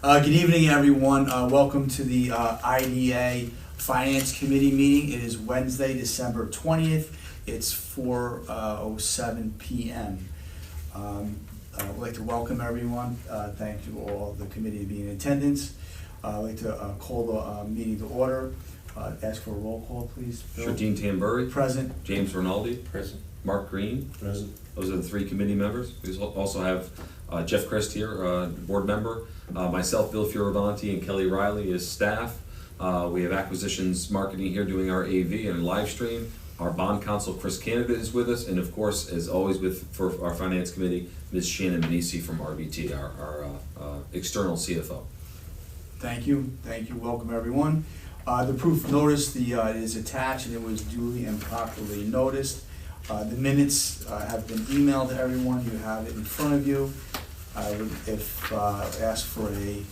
Good evening, everyone. Welcome to the IDA Finance Committee meeting. It is Wednesday, December 20th. It's 4:07 p.m. I'd like to welcome everyone. Thank you all, the committee, to be in attendance. I'd like to call the meeting to order. Ask for a roll call, please. Bill? Sure. Dean Tamburri. Present. James Rinaldi. Present. Mark Green. Present. Those are the three committee members. We also have Jeff Christ here, board member. Myself, Bill Fioravanti, and Kelly Riley as staff. We have acquisitions marketing here doing our AV and live stream. Our bond counsel, Chris Canada, is with us, and of course, as always, for our finance committee, Ms. Shannon Manisi from RBT, our external CFO. Thank you. Welcome, everyone. The proof of notice is attached, and it was duly and properly noticed. The minutes have been emailed to everyone. You have it in front of you. I would ask for a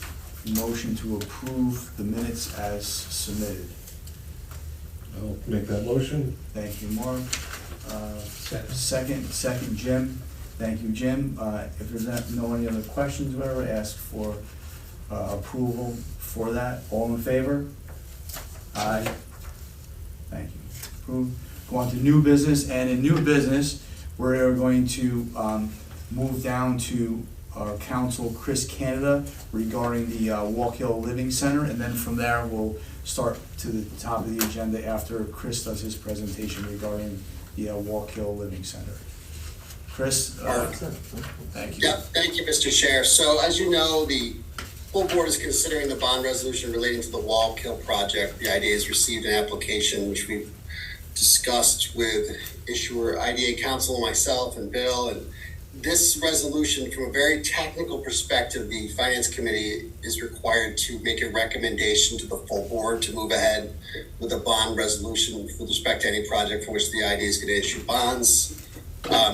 motion to approve the minutes as submitted. I'll make that motion. Thank you, Mark. Second, Jim. Thank you, Jim. If there's no any other questions, whatever, ask for approval for that. All in favor? Aye. Thank you. Approved. Go on to new business, and in new business, we're going to move down to our counsel, Chris Canada, regarding the Walk Hill Living Center, and then from there, we'll start to the top of the agenda after Chris does his presentation regarding the Walk Hill Living Center. Chris, thank you. Yeah, thank you, Mr. Chair. So as you know, the full board is considering the bond resolution relating to the Walk Hill project. The IDA has received an application which we've discussed with issuer IDA counsel, myself, and Bill. And this resolution, from a very technical perspective, the Finance Committee is required to make a recommendation to the full board to move ahead with a bond resolution with respect to any project for which the IDA is going to issue bonds.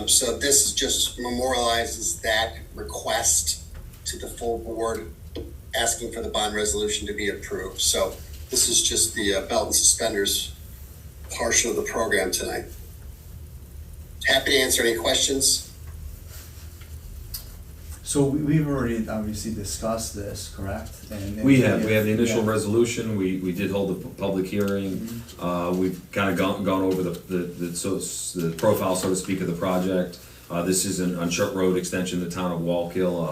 So this just memorializes that request to the full board, asking for the bond resolution to be approved. So this is just the belt and suspenders portion of the program tonight. Happy to answer any questions. So we've already obviously discussed this, correct? And We have the initial resolution. We did hold the public hearing. Mm-hmm. We've kind of gone over the profile, so to speak, of the project. This is on Short Road extension, the town of Walk Hill,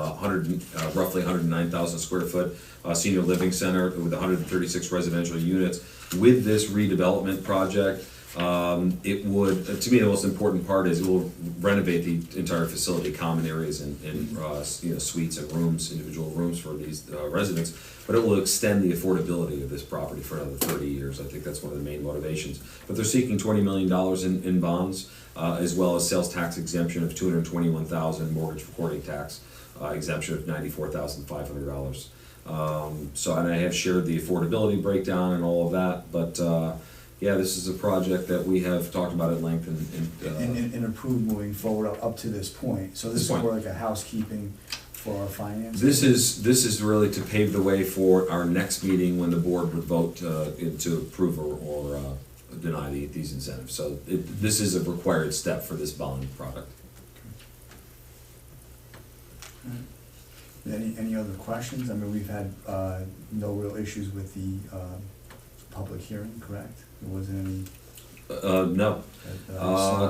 roughly 109,000 square foot senior living center with 136 residential units. With this redevelopment project, it would, to me, the most important part is it will renovate the entire facility, common areas and suites and rooms, individual rooms for these residents. But it will extend the affordability of this property for another 30 years. I think that's one of the main motivations. But they're seeking $20 million in bonds, as well as sales tax exemption of $221,000, mortgage recording tax exemption of $94,500. So, and I have shared the affordability breakdown and all of that, but yeah, this is a project that we have talked about at length and approved moving forward up to this point. So this is more like a housekeeping for our finance. This is really to pave the way for our next meeting when the board would vote to approve or deny these incentives. So this is a required step for this bond product. Any other questions? I mean, we've had no real issues with the public hearing, correct? There wasn't any? No.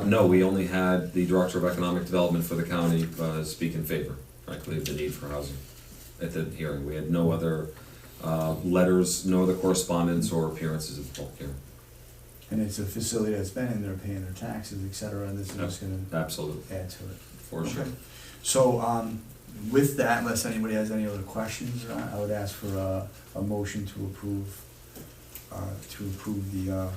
No, we only had the Director of Economic Development for the county speak in favor, frankly, of the need for housing at the hearing. We had no other letters, no other correspondence or appearances at the public hearing. And it's a facility that's been in there paying their taxes, et cetera, and this is just going to absolutely add to it. For sure. So with that, unless anybody has any other questions, I would ask for a motion to approve the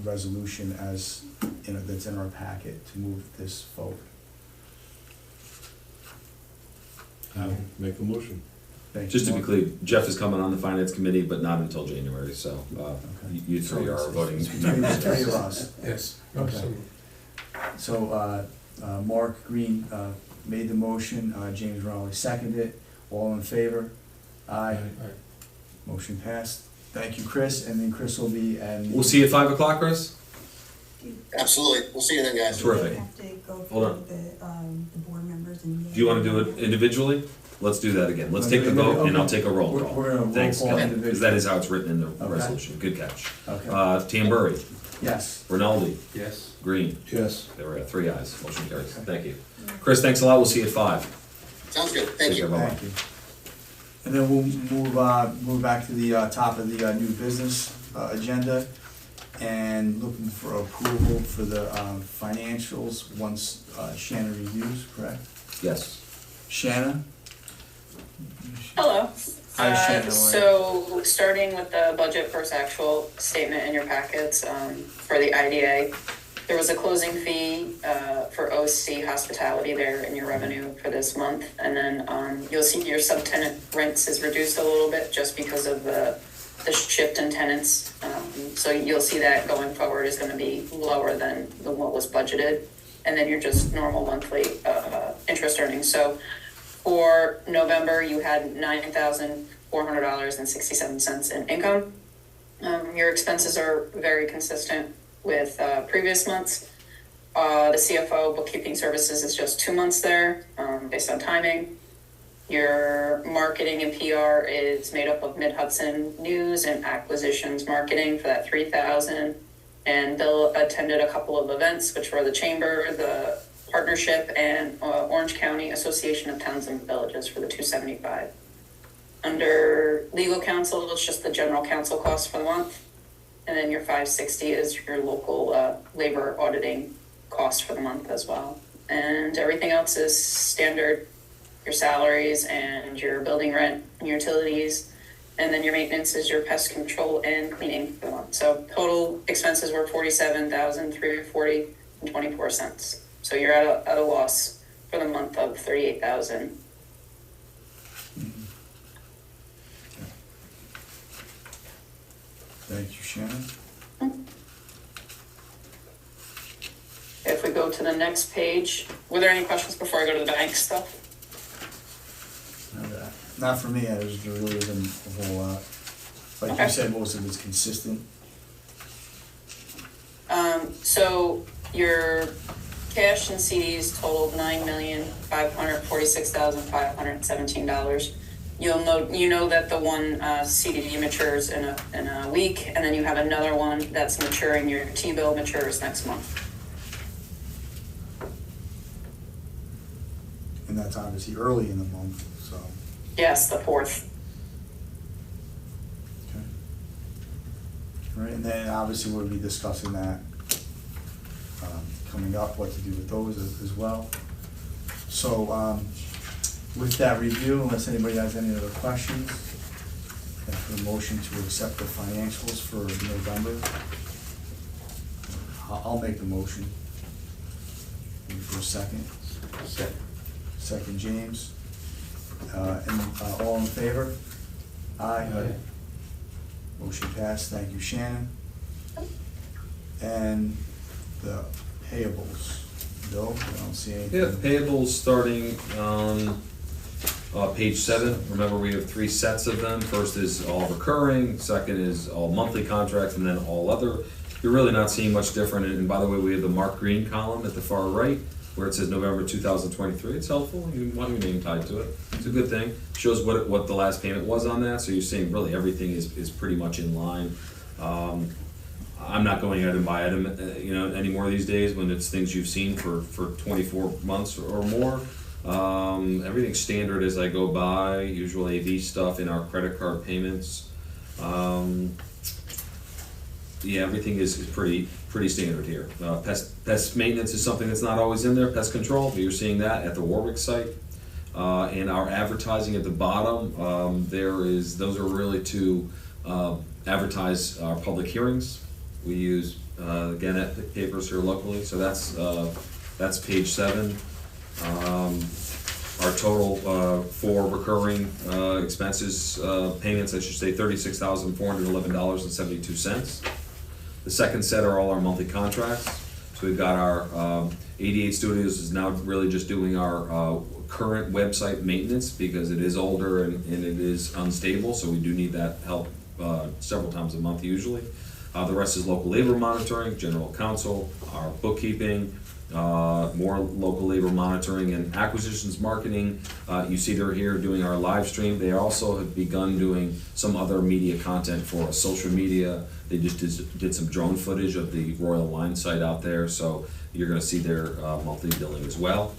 resolution as that's in our packet to move this forward. I'll make a motion. Just to be clear, Jeff is coming on the finance committee, but not until January. So you three are voting. Three of us. Yes. Okay. So Mark Green made the motion. James Riley seconded it. All in favor? Aye. Motion passed. Thank you, Chris. And then Chris will be and we'll see you at 5 o'clock, Chris. Absolutely. We'll see you then, guys. Terrific. We have to go Hold through the board members and. Do you want to do it individually? let's do that again. Let's take the vote, and I'll take a roll We're- call. we're gonna roll Thanks, call Kevin, individually. because that is how it's written in the Okay. resolution. Good catch. Okay. Tamburri, Yes. Rinaldi, Yes. Green. Yes. There we go, 3 ayes, motion carries. Thank you. Chris, thanks a lot, we'll see you at 5. Sounds good, thank Take you. care. Bye-bye. Thank you. And then we'll move back to the top of the new business agenda, and looking for approval for the financials once Shanna reviews, correct? Yes. Shanna? Hello. Hi, Shanna. So, starting with the budget versus actual statement in your packets, for the IDA, there was a closing fee, for OC Hospitality there in your revenue for this month. And then, you'll see your subtenant rents is reduced a little bit just because of the shift in tenants. So you'll see that going forward is gonna be lower than what was budgeted. And then you're just normal monthly, interest earnings. So for November, you had $9,400.67 in income. Your expenses are very consistent with previous months. The CFO bookkeeping services is just 2 months there, based on timing. Your marketing and PR is made up of Mid-Hudson News and Acquisitions Marketing for that $3,000. And Bill attended a couple of events, which were the Chamber, the Partnership, and Orange County Association of Towns and Villages for the $275. Under legal counsel, it's just the general counsel costs for the month. And then your $560 is your local labor auditing cost for the month as well. And everything else is standard, your salaries and your building rent and utilities. And then your maintenance is your pest control and cleaning for the month. So total expenses were $47,340.24. So you're at a loss for the month of $38,000. Thank you, Shannon. If we go to the next page, were there any questions before I go to the bank stuff? Not for me, there really isn't a whole lot. Like you Okay. said, most of it's consistent. So your cash and CDs totaled $9,546,517. You know that the one CD matures in a week, and then you have another one that's maturing. Your T-bill matures next month. And that's obviously early in the month, so. Yes, the 4th. Okay. All right, and then obviously we'll be discussing that coming up, what to do with those as well. So with that review, unless anybody has any other questions, for the motion to accept the financials for November, I'll make the motion. Maybe for a second. Second, James. And all in favor? Aye. Aye. Motion passed, thank you, Shannon. And the payables, Bill, I don't see anything. Yeah, payables starting on page 7. Remember, we have 3 sets of them. First is all recurring, second is all monthly contracts, and then all other. You're really not seeing much different. And by the way, we have the marked green column at the far right, where it says November 2023. It's helpful. You want your name tied to it. It's a good thing. Shows what the last payment was on that. So you're seeing really everything is pretty much in line. I'm not going item by item, anymore these days when it's things you've seen for 24 months or more. Everything's standard as I go by. Usual AV stuff in our credit card payments. Yeah, everything is pretty standard here. Pest maintenance is something that's not always in there. Pest control, you're seeing that at the Warwick site. And our advertising at the bottom, those are really to advertise our public hearings. We use Gannett papers here locally, so that's page 7. Our total for recurring expenses, payments, I should say, $36,411.72. The second set are all our monthly contracts. So we've got our 88 Studios is now really just doing our current website maintenance because it is older and it is unstable, so we do need that help several times a month usually. The rest is local labor monitoring, general counsel, our bookkeeping, more local labor monitoring and acquisitions marketing. You see they're here doing our live stream. They also have begun doing some other media content for us, social media. They just did some drone footage of the Royal Line site out there, so you're gonna see their monthly billing as well.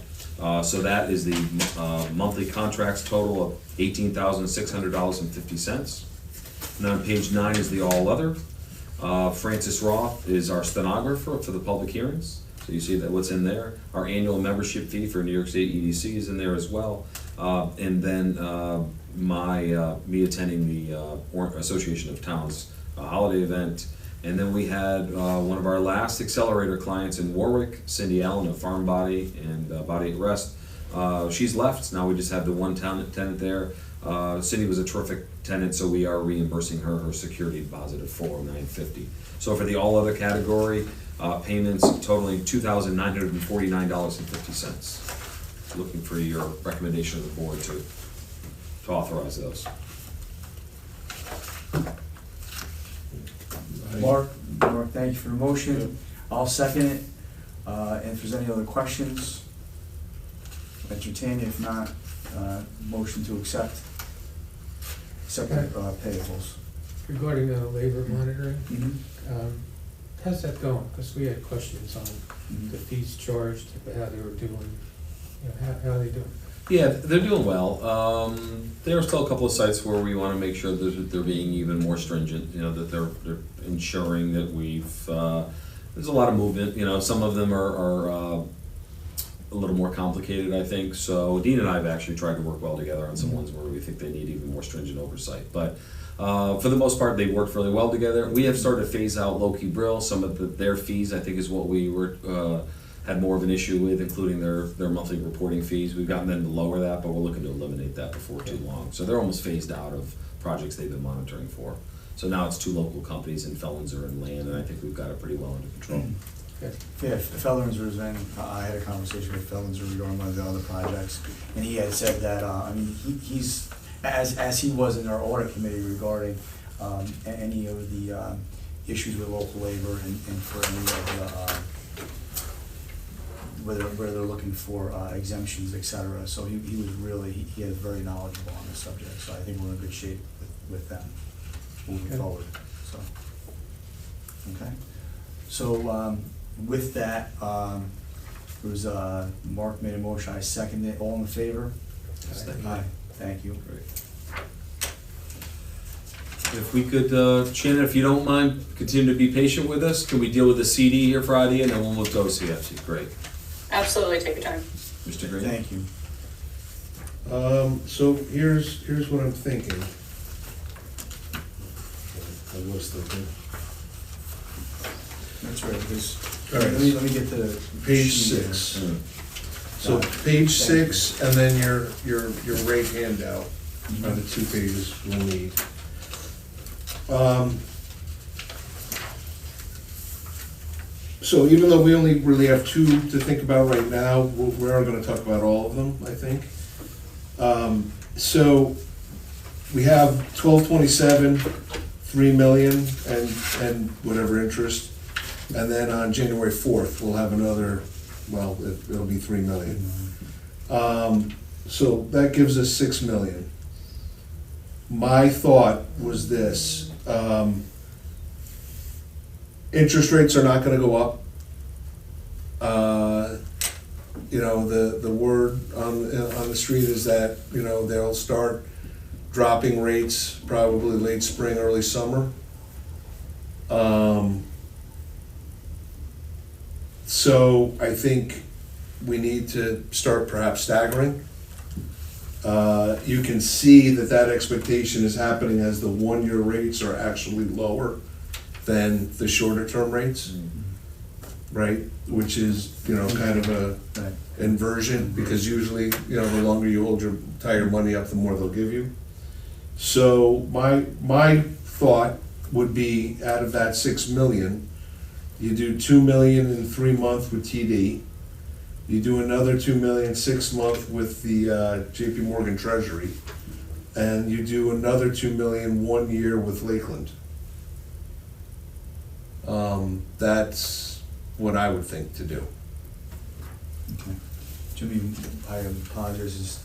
So that is the monthly contracts total of $18,600.50. And on page 9 is the all other. Francis Roth is our stenographer for the public hearings. So you see that what's in there. Our annual membership fee for New York State EDC is in there as well. And then me attending the Association of Towns holiday event. And then we had one of our last accelerator clients in Warwick, Cindy Allen of Farm Body and Body at Rest. She's left. Now we just have the one tenant there. Cindy was a terrific tenant, so we are reimbursing her security deposit of $409.50. So for the all other category, payments totaling $2,949.50. Looking for your recommendation of the board to authorize those. Mark, thank you for the motion. I'll second it. And if there's any other questions, entertain. If not, motion to accept payables. Regarding labor monitoring, Mm-hmm. how's that going? Because we had questions on the fees charged, how they were doing, how are they doing? Yeah, they're doing well. There are still a couple of sites where we want to make sure that they're being even more stringent, that they're ensuring that there's a lot of movement, some of them are a little more complicated, I think. So Dean and I have actually tried to work well together on some ones where we think they need even more stringent oversight. But for the most part, they worked really well together. We have started to phase out Low-Key Brill. Some of their fees, I think, is what we had more of an issue with, including their monthly reporting fees. We've gotten them to lower that, but we're looking to eliminate that before too long. So they're almost phased out of projects they've been monitoring for. So now it's 2 local companies, and Fellinzer and Land, and I think we've got it pretty well under control. Okay. Yeah, Fellinzer's in, I had a conversation with Fellinzer regarding one of the other projects, and he had said that, he's, as he was in our audit committee regarding any of the issues with local labor and for any of the, where they're looking for exemptions, et cetera. So he was really, he is very knowledgeable on this subject, so I think we're in good shape with them moving forward, so. Okay, so with that, there was Mark made a motion, I seconded it, all in favor? Aye. Thank you. Great. If we could, Shannon, if you don't mind, continue to be patient with us. Can we deal with the CD here Friday, and then we'll move to OCFC? Great. Absolutely, take your time. Mr. Green? Thank you. So here's what I'm thinking. I was thinking. That's right, because, All right. let me get to the. Page sheet here. 6. Mm. So page 6, and then your rate handout are the 2 pages we'll need. So even though we only really have 2 to think about right now, we are gonna talk about all of them, I think. So we have 1227, 3 million and whatever interest. And then on January 4th, we'll have another, well, it'll be 3 million. So that gives us 6 million. My thought was this, interest rates are not gonna go up. The word on the street is that, they'll start dropping rates probably late spring, early summer. So I think we need to start perhaps staggering. You can see that expectation is happening as the 1-year rates are actually lower than the shorter term rates, right? Which is, kind of a inversion, because usually, the longer you tie your money up, the more they'll give you. So my thought would be, out of that 6 million, you do 2 million in 3 months with TD. You do another 2 million 6 month with the JP Morgan Treasury, and you do another 2 million 1 year with Lakeland. That's what I would think to do. Okay. Jimmy, I apologize, just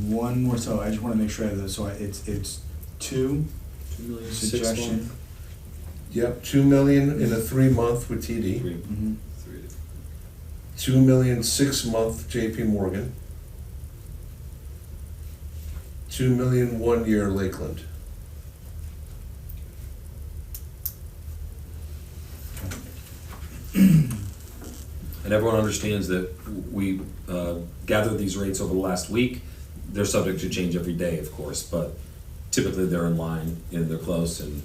one more, so I just wanna make sure I have this, so it's two 2 million, 6 suggestion. month, Yep, 2 million in a 3-month with TD, 3, Mm-hmm. 3. 2 million 6-month JP Morgan, 2 million 1-year Lakeland. And everyone understands that we gathered these rates over the last week. They're subject to change every day, of course, but typically they're in line and they're close, and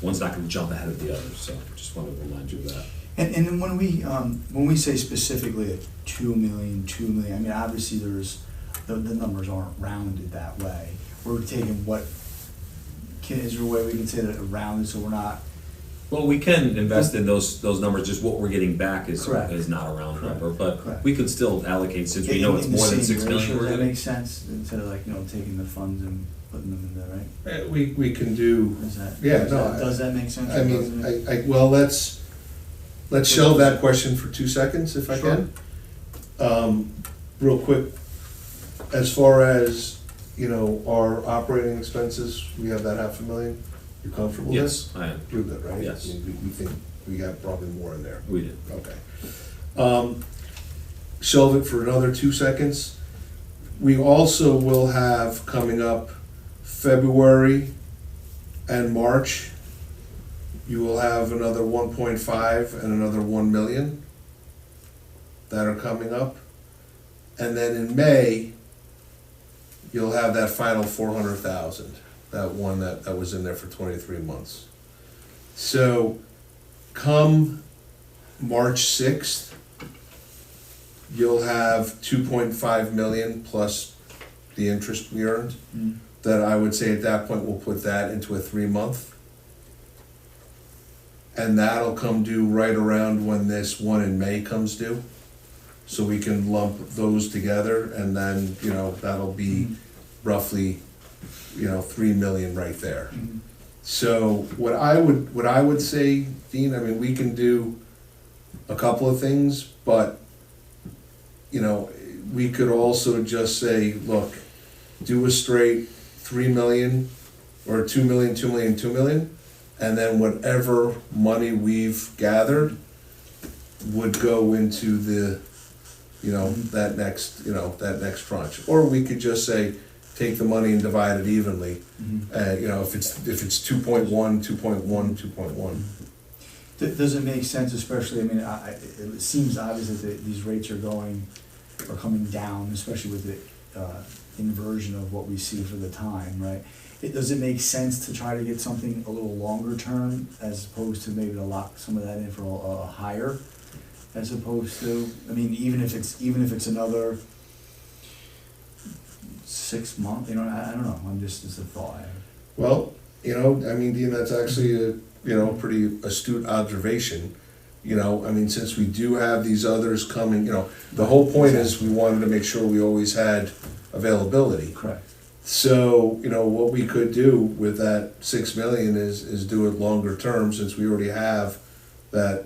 one's not gonna jump ahead of the other, so just wanted to remind you of that. And then when we say specifically 2 million, I mean, obviously there's, the numbers aren't rounded that way. We're taking what, is there a way we can say that it rounded, so we're not, Well, we can invest in those numbers, just what we're getting back is Correct. not a round Correct. number, but Correct. we could still allocate, since we know it's in the more than same 6 million ratio, we're does that getting. make sense, instead of like, taking the funds and putting them in there, right? We can do, Is that, Yeah, does no, that- does that make sense? I or mean, doesn't it? well, let's shelve that question for 2 seconds, if I Sure. can. Real quick, as far as, our operating expenses, we have that 500,000, you're comfortable with? Yes, I am, You're good, right? Yes. I mean, we think we got probably more in there. we did. Okay. Shelve it for another 2 seconds. We also will have coming up February and March. You will have another 1.5 and another 1 million that are coming up. And then in May, you'll have that final 400,000, that one that was in there for 23 months. So come March 6th, you'll have 2.5 million plus the interest we earned. Mm. That I would say at that point, we'll put that into a 3-month. And that'll come due right around when this one in May comes due. So we can lump those together, and then, that'll be roughly, 3 million right there. Mhm. So what I would say, Dean, I mean, we can do a couple of things, but, we could also just say, look, do a straight 3 million, or 2 million, 2 million, 2 million, and then whatever money we've gathered would go into the, that next tranche. Or we could just say, take the money and divide it evenly. Mhm. If it's 2.1, 2.1, 2.1. Does it make sense, especially, I mean, it seems obvious that these rates are coming down, especially with the inversion of what we see for the time, right? Does it make sense to try to get something a little longer term, as opposed to maybe to lock some of that in for a higher, as opposed to, I mean, even if it's another 6 months, I don't know, it's a thought. Well, I mean, Dean, that's actually a, pretty astute observation. Since we do have these others coming, the whole point is we wanted to make sure we always had availability. Correct. So, what we could do with that 6 million is do it longer term, since we already have that,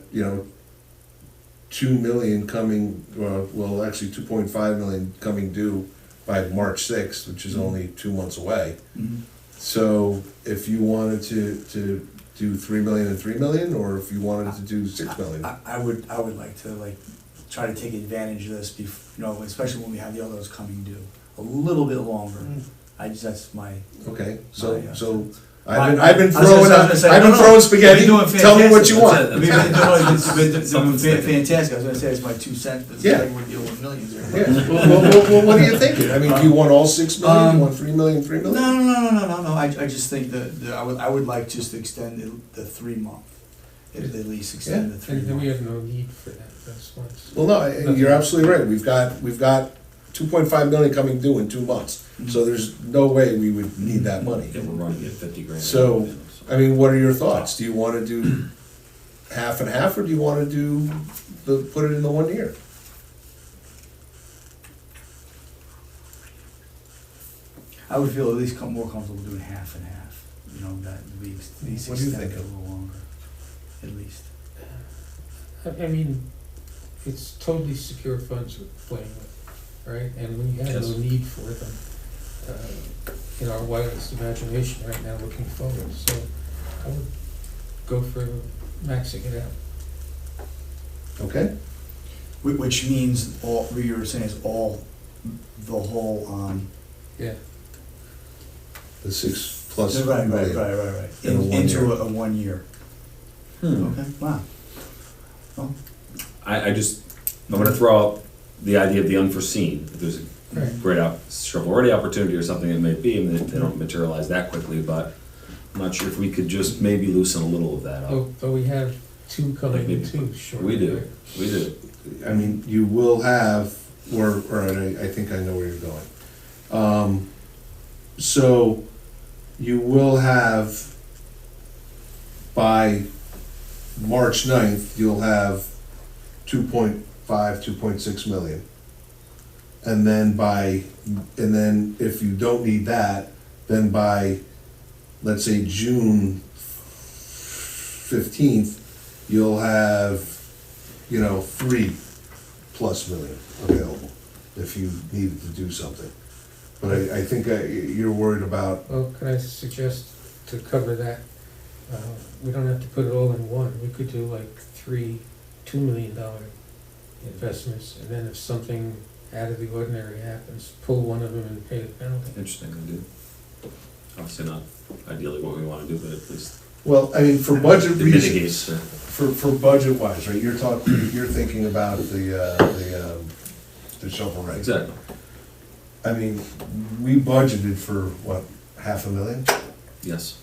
2 million coming, well, actually 2.5 million coming due by March 6th, which is only 2 months away. Mhm. So if you wanted to do 3 million and 3 million, or if you wanted to do 6 million. I would like to try to take advantage of this, especially when we have the others coming due, a little bit longer. That's my. Okay, my, so I- I've been I was gonna say, no, throwing spaghetti, you're doing tell me what fantastic. you want. I mean, it's been Something's fantastic, I was gonna say it's my 2 cents, but it's Yeah. like we're dealing with millions here. Yeah, well, what are you thinking? I mean, do you want all 6 million, you want 3 million, 3 million? No, I just think that I would like just to extend the 3 month, at least extend the 3 And we month. have no need for that, that's what's. Well, no, you're absolutely right, we've got 2.5 million coming due in 2 months, so there's no way we would need that money. Yeah, we're running at 50 grand. So, I mean, what are your thoughts? Do you wanna do half and half, or do you wanna put it in the 1 year? I would feel at least more comfortable doing half and half, that we at least What do you extend it a think? little longer, at least. I mean, it's totally secure funds we're playing with, right? And when you have Yes. no need for them, in our wildest imagination right now, looking forward, so I would go for maxing it out. Okay? Which means all, what you were saying is all, the whole, Yeah, The 6+ right, million. right. In a 1 Into year. a 1 year. Hmm. Okay, wow. Well, I just, I'm gonna throw out the idea of the unforeseen. If there's a right. great shovel-ready opportunity or something it may be, and they don't materialize that quickly, but I'm not sure if we could just maybe loosen a little of that up. But we have two coming Maybe. in too, shortly. We do, right? we do. I mean, you will have, or I think I know where you're going. So you will have, by March 9th, you'll have 2.5, 2.6 million. And then if you don't need that, then by, let's say, June 15th, you'll have, 3+ million available if you needed to do something. But I think you're worried about, Well, can I suggest to cover that, we don't have to put it all in one, we could do like $2 million investments, and then if something out of the ordinary happens, pull one of them and pay the penalty. Interesting, I do. Obviously not ideally what we wanna do, but at least well, I mean, for budget it reasons, mitigates. for budget wise, right, you're thinking about the shovel ready. Exactly. I mean, we budgeted for, what, $500,000? Yes.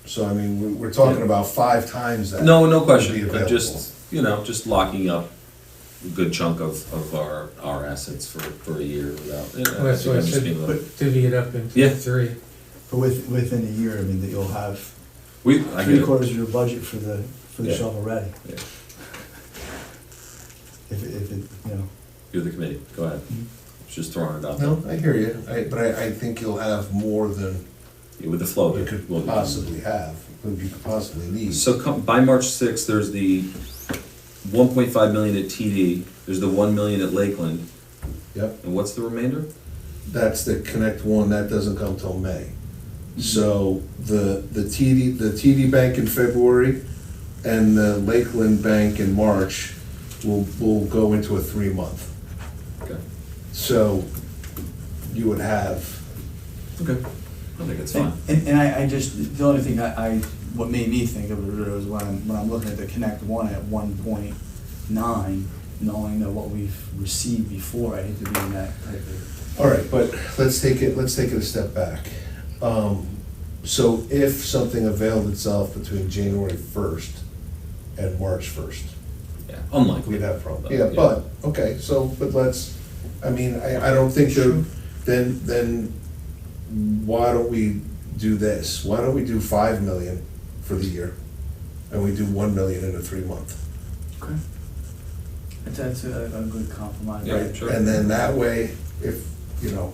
So, I mean, we're talking Yeah. about 5 times that. No would be question. available. Just locking up a good chunk of our assets for a year without. Well, that's why I said, divvy it up into Yeah. 3. but within a year, I mean, that you'll have I get it. 3/4 of your budget for the Yeah. shovel ready. Yeah. If it, You're the committee, go ahead. Just throwing it out there. No, I hear you, but I think you'll have more than Yeah, with the flow. you could we'll- possibly have, than you could possibly need. So by March 6th, there's the 1.5 million at TD, there's the 1 million at Lakeland, Yep, and what's the remainder? that's the Connect One, that doesn't come till May. So the TD Bank in February and the Lakeland Bank in March will go into a 3-month. Okay. So you would have, Okay. I think it's fine. and I just, the only thing what made me think of it was when I'm looking at the Connect One at 1.9, knowing that what we've received before, I hate to be in that type of. all right, but let's take it a step back. So if something availed itself between January 1st and March 1st, Yeah, unlikely. we'd have a problem. But, Yeah, but, okay, but let's, I don't think then why don't we do this? Why don't we do 5 million for the year? And we do 1 million in a 3-month? Okay. That's a good compromise. Yeah, Right, sure. and then that way, if, Mhm.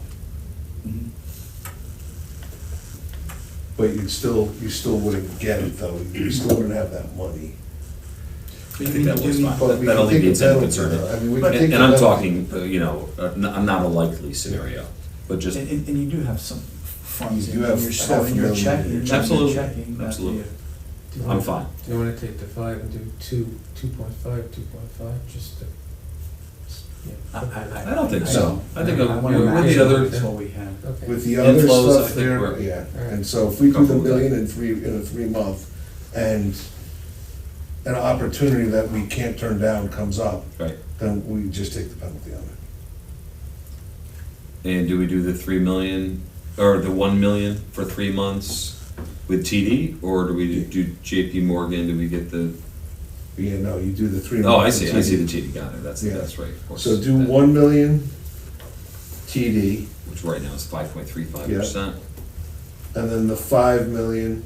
but you still wouldn't get it though, you still wouldn't have that money. I think that works fine. But we That can take alleviates the any penalty, concern. though. I mean, we But- can take And the I'm penalty. talking, not a likely scenario, but just, And you do have some funds You in do have your $500,000 in your in checking. your Absolutely. Checking, Absolutely. Do you I'm wanna- fine. Do you wanna take the 5 and do 2.5, just to, I don't think so. I think I wanna with the match other, it with what we have. Okay. With the other Inflows, I stuff think there, we're- yeah, Alright. and so if we do the Comfortable with million in a 3-month, and an opportunity that we can't turn down comes up, right. then we just take the penalty on it. And do we do the 3 million, or the 1 million for 3 months with TD, or do we do JP Morgan, do we get the, Yeah, no, you do the 3 months. oh, I see the TD, got it, that's Yeah. right, of course. So do That- 1 million TD, Which right now is 5.35%, and then the 5 million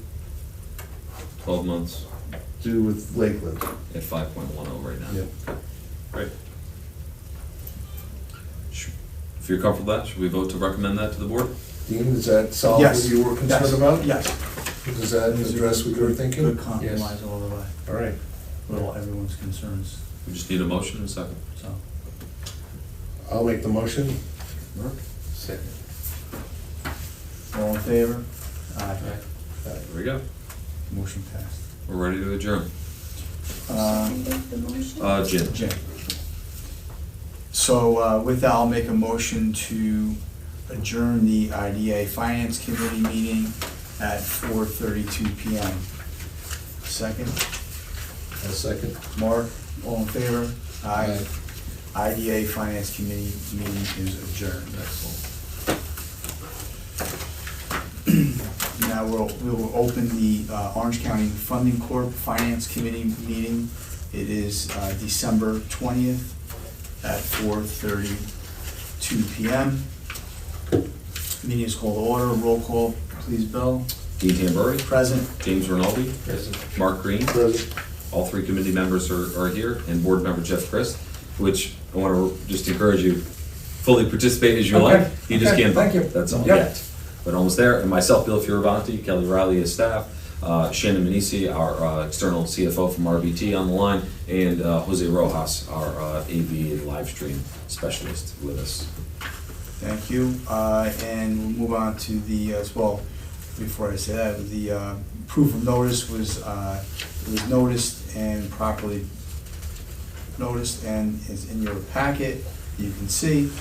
12 months do with Lakeland. at 5.10 right now. Yeah. Right. If you're comfortable with that, should we vote to recommend that to the board? Dean, does that solve what Yes. you were concerned about? Yes. Does that address what you were thinking? Good compromise all the way, All right. with all everyone's concerns. We just need a motion and a second. So, I'll make the motion. Mark? Second. all in favor? Aye. There we go. Motion passed. We're ready to adjourn. Jim? Jim. So with that, I'll make a motion to adjourn the IDA Finance Committee meeting at 4:32 PM. Second, A second. Mark, all in favor? Aye. IDA Finance Committee meeting is adjourned. Now we will open the Orange County Funding Corp. Finance Committee meeting. It is December 20th at 4:32 PM. Meeting is called to order. Roll call, please, Bill. Dean Tamburri? Present. James Rinaldi? Present. Mark Green? Present. All three committee members are here, and board member Jeff Christ, which I want to just encourage you, fully participate as you Okay, like. You just okay, can't thank vote, you. that's all Yep. yet. But almost there, and myself, Bill Fioravanti, Kelly Riley as staff, Shannon Manisi, our external CFO from RBT on the line, and Jose Rojas, our AV and live stream specialist with us. Thank you. And we'll move on to the, as well, before I say that, the proof of notice was noticed and properly noticed and is in your packet. You can see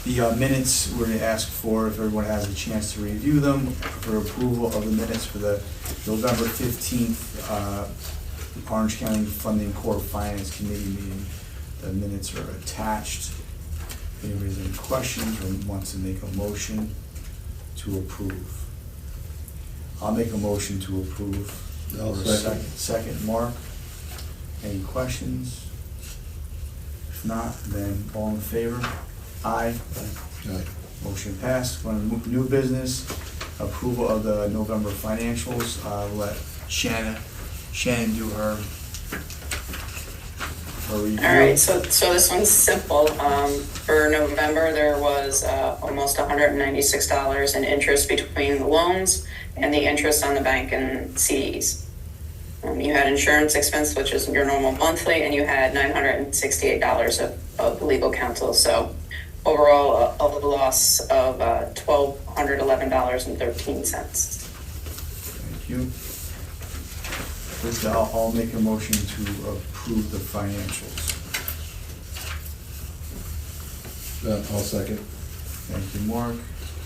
the minutes we're going to ask for, if everyone has a chance to review them, for approval of the minutes for the November 15th Orange County Funding Corp. Finance Committee meeting. The minutes are attached. If anybody has any questions or wants to make a motion to approve. I'll make a motion to approve. I'll Or a second. Second, Mark. Any questions? If not, then all in favor? Aye. Aye. Motion passed. Going to new business, approval of the November financials. Let Shannon do her review. All right, so this one's simple. For November, there was almost $196 in interest between the loans and the interest on the bank and CDs. You had insurance expense, which is your normal monthly, and you had $968 of legal counsel. So overall, a loss of $1,211.13. Thank you. With that, I'll make a motion to approve the financials. I'll second. Thank you, Mark.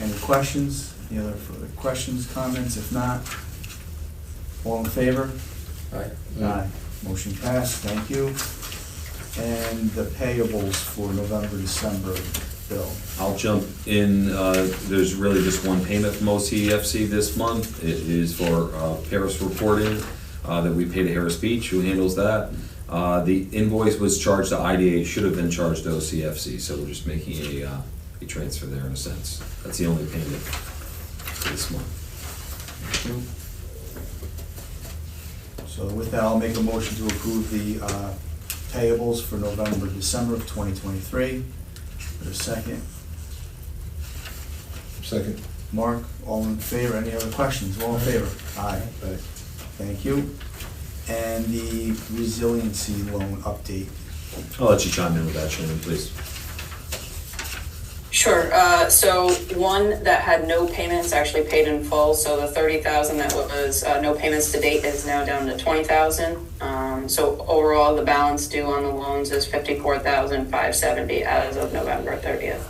Any questions? Any other further questions, comments? If not, all in favor? Aye. Aye. Motion passed, thank you. And the payables for November, December, Bill. I'll jump in, there's really just one payment from OCFC this month. It is for Paris reporting that we pay to Harris Beach, who handles that. The invoice was charged to IDA, should have been charged to OCFC, so we're just making a transfer there in a sense. That's the only payment for this month. Thank you. So with that, I'll make a motion to approve the payables for November, December of 2023. For a second. Second. Mark, all in favor? Any other questions? All in favor? Aye. Aye. Thank you. And the resiliency loan update. I'll let you chime in with that, Shannon, please. Sure, so one that had no payments actually paid in full, so the $30,000 that was no payments to date is now down to $20,000. So overall, the balance due on the loans is $54,570 as of November 30th.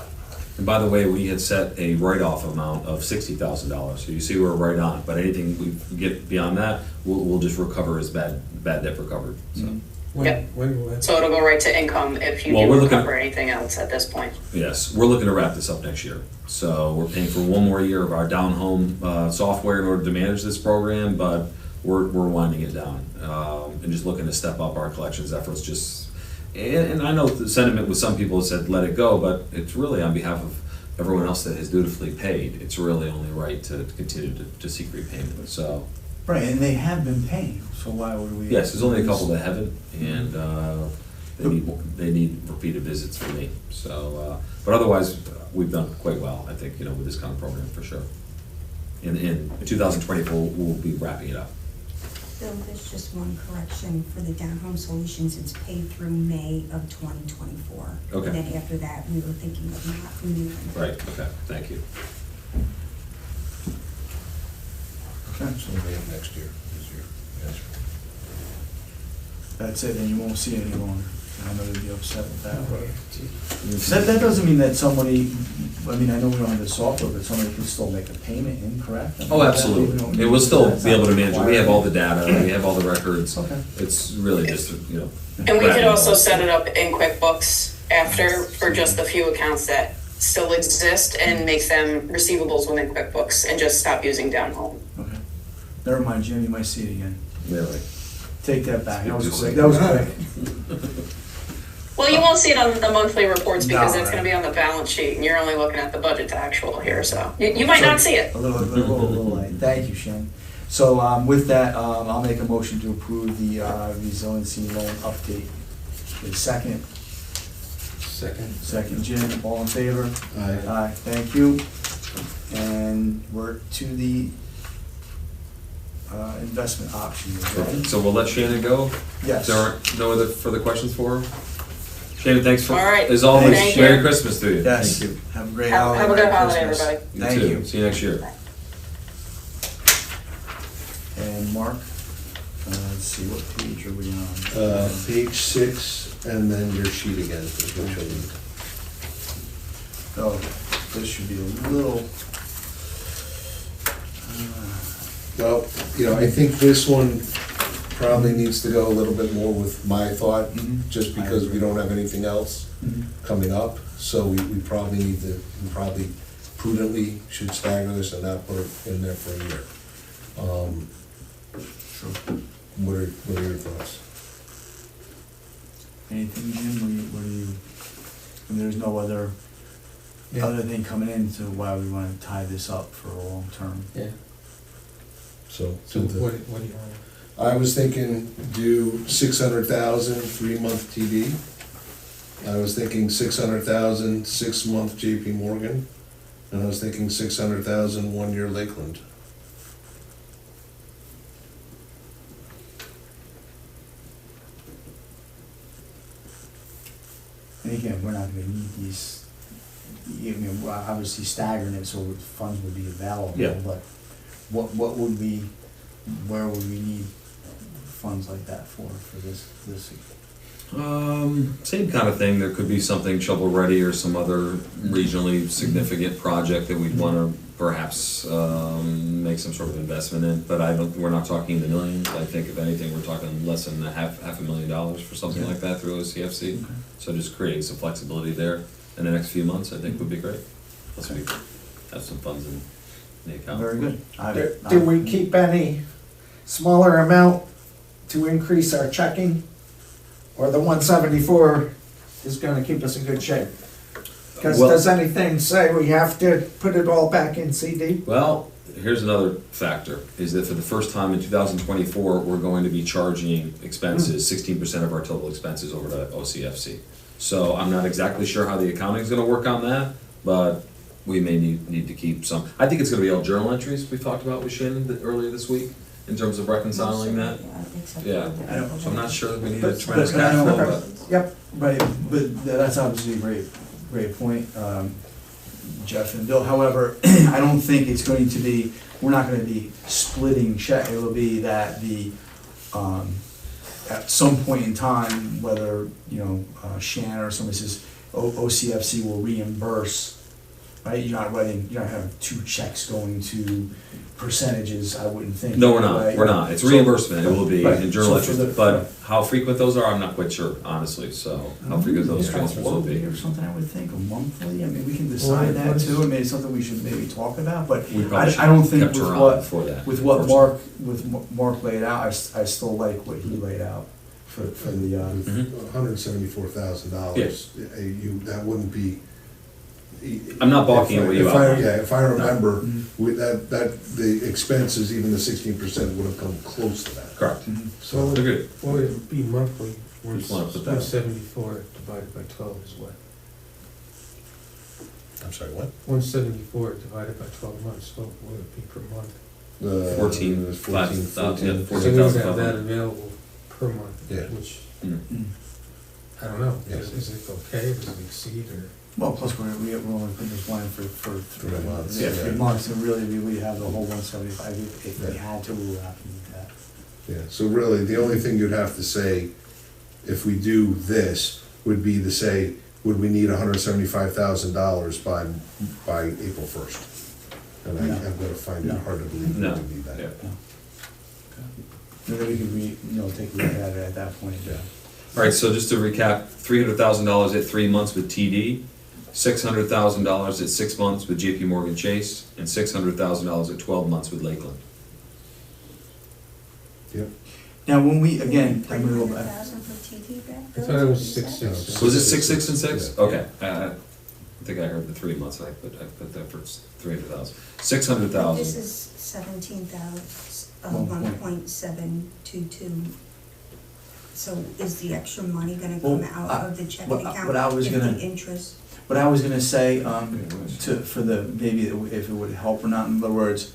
And by the way, we had set a write-off amount of $60,000, so you see we're right on it. But anything we get beyond that, we'll just recover as bad debt recovered, so. Yep. When will that? So it'll go right to income if you Well, do we're looking- recover anything else at this point. Yes, we're looking to wrap this up next year. So we're paying for one more year of our down-home software in order to manage this program, but we're winding it down. And just looking to step up our collections efforts and I know the sentiment with some people has said, let it go, but it's really on behalf of everyone else that has dutifully paid. It's really only right to continue to seek repayment, so. Right, and they have been paying, so why would we? Yes, there's only a couple that haven't, and they need repeated visits from me. So, but otherwise, we've done quite well, I think, with this kind of program for sure. In 2024, we'll be wrapping it up. Bill, there's just one correction for the Down-Home Solutions. It's paid through May of 2024. Okay. And then after that, we were thinking of not renewing. Right, okay, thank you. Okay. So May of next year is your answer. That's it, and you won't see it any longer. I know you'd be upset with that, but. Yeah, That doesn't mean that somebody, I mean, I know we don't have the software, but somebody can still make a payment in, correct? I mean, Oh, that- absolutely. It will still that's be able to not manage it. We have all the required. data, we have all the records. Okay. It's really just, you know. And we could grabbing also all- set it up in QuickBooks after for just the few accounts that still exist and make them receivables within QuickBooks and just stop using down home. Okay. Never mind, Jim, you might see it again. Really. Take that back, that was Speak to quick, yourself. that was quick. Well, you won't see it on the monthly reports because No, it's gonna right. be on the balance sheet and you're only looking at the budget to actual here, so you might not see it. A little late, thank you, Shane. So, with that, I'll make a motion to approve the, resiliency loan update. The second, Jim, all in favor? Aye. Aye, thank you. And we're to the, investment options, right? So we'll let Shannon go? Yes. There aren't no other further questions for her? Shannon, thanks for, All right. as always, Thank you. Merry Christmas to you. Yes, Thank you. have a great Have holiday. a good Merry holiday, Christmas. everybody. You Thank too. you. See you next year. And Mark, let's see, what page are we on? Page 6, and then your sheet again, is what you'll need. Oh, this should be a little, Well, you know, I think this one probably needs to go a little bit more with my thought, Mhm. just because we don't have anything else coming up. So we probably need to, we probably prudently should stagger this and not put it in there for a year. Sure. What are your thoughts? Anything, Jim, what do you, and there's no other, Yeah. other thing coming into why we wanna tie this up for a long term? Yeah, So, so what do you want? I was thinking do 600,000 3-month TD. I was thinking 600,000 6-month JP Morgan, and I was thinking 600,000 1-year Lakeland. And again, we're not gonna need these, I mean, we're obviously staggering it so funds would be available. Yeah. But what would we, where would we need funds like that for this? Same kind of thing, there could be something shovel-ready or some other regionally significant project that we'd wanna perhaps, make some sort of investment in, but we're not talking in the millions. I think if anything, we're talking less than half $500,000 for something like that through OCFC. Okay. So just creating some flexibility there in the next few months, I think would be great. Plus we have some funds in the account. Very good. Do we keep any smaller amount to increase our checking? Or the 174 is gonna keep us in good shape? Because Well- does anything say we have to put it all back in CD? Well, here's another factor, is that for the first time in 2024, we're going to be charging expenses, 16% of our total expenses over to OCFC. So I'm not exactly sure how the accounting's gonna work on that, but we may need to keep some. I think it's gonna be all journal entries we talked about with Shannon earlier this week, in terms of reconciling that. Yeah. I don't- So I'm not sure that we need a But- tremendous but I cash flow, don't- but. Yep, Right, but that's obviously a great point, Jeff and Bill. However, I don't think it's going to be, we're not gonna be splitting check. It'll be that at some point in time, whether, Shannon or somebody says, OCFC will reimburse, right? You're not having two checks going to percentages, I wouldn't think. No, right? we're not, it's So- reimbursement, it will be Right. in journal So for entries, the- but how frequent those are, I'm not quite sure, honestly, so, how frequent those Yeah, transfers will be. quarterly or something, I would think, or monthly, I mean, we can decide that what is- too, I mean, it's something we should maybe talk about, but We probably should I don't have think kept with her on what, before that. with what unfortunately. Mark laid out, I still like what he laid out for the, Mhm. $174,000. That wouldn't be. I'm not balking at what you outlined. If I remember, Mhm. with that, the expenses, even the 16% would have come close to that. Correct, So, agreed. What would it be monthly? Just wanna put that- 174 divided by 12 is what? I'm sorry, what? 174 divided by 12 months, what would it be per month? 14, it was 14, 5,000, yeah, 14. So we would have that 14,500. available per month, Yeah. which, Mm. I don't know, Yeah. is it okay, does it exceed, or? Well, plus we're only putting this line for 3 3 months, Yeah, yeah. 3 months, and really, we have the whole 175, if we Yeah. had to, we would have to do that. Yeah, so really, the only thing you'd have to say, if we do this, would be to say, would we need $175,000 by April 1st? And No. I'm gonna find it No. hard to believe we No, would need that. yeah. And then we could, take a look at it at that point, yeah. All right, so just to recap, $300,000 at 3 months with TD, $600,000 at 6 months with JP Morgan Chase, and $600,000 at 12 months with Lakeland. Yep. Now, when we, again, I'm gonna go back. 300,000 for TD back? I thought it was 6. Was it 6, 6, and 6? Yeah. Okay, I think I heard the 3 months, I put that for 300,000. This 600,000, is 17,000, 1.722. So is the extra money gonna come Well, out of the checking what account? I was if gonna- the interest? What I was gonna say, for the, maybe if it would help or not, in other words,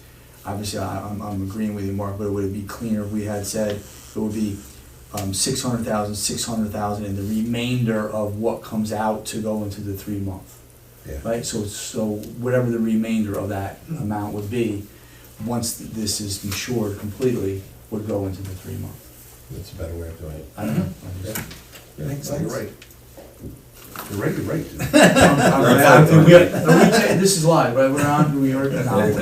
obviously, I'm agreeing with you, Mark, but would it be cleaner if we had said it would be 600,000, and the remainder of what comes out to go into the 3 month? Yeah. Right, so whatever the remainder of that amount would be, once this is matured completely, would go into the 3 month. That's a better way of doing it. I don't know. Makes sense. You're right. You're right, you're right. This is live, right, we're on, we heard. Man, I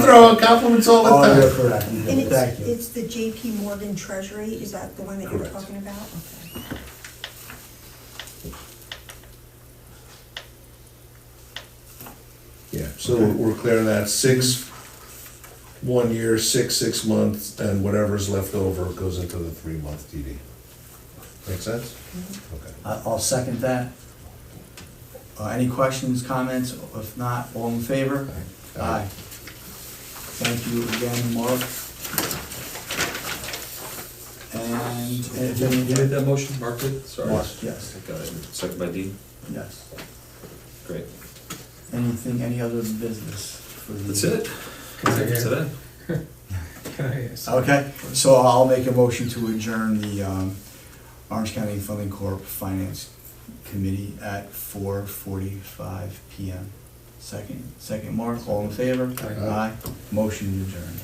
throw out compliments all the Oh, you're time. correct, you And did. Thank you. it's the JP Morgan Treasury, is that the one that you're Correct. talking about? Okay. Yeah, so we're clear on that, 6 1 year, 6 months, and whatever's left over goes into the 3 month TD. Make sense? Okay. I'll second that. Any questions, comments? If not, all in favor? Aye. Thank you again, Mark. And if you made any, that motion, Mark did? Sorry. Mark, yes, Got it. Second by Dean? yes. Great. Any other business for the? That's it. Can I That's it hear- today. Can I ask? Okay, so I'll make a motion to adjourn the Orange County Funding Corp. Finance Committee at 4:45 PM. Second, Mark, all in favor? Aye. Aye. Motion adjourned.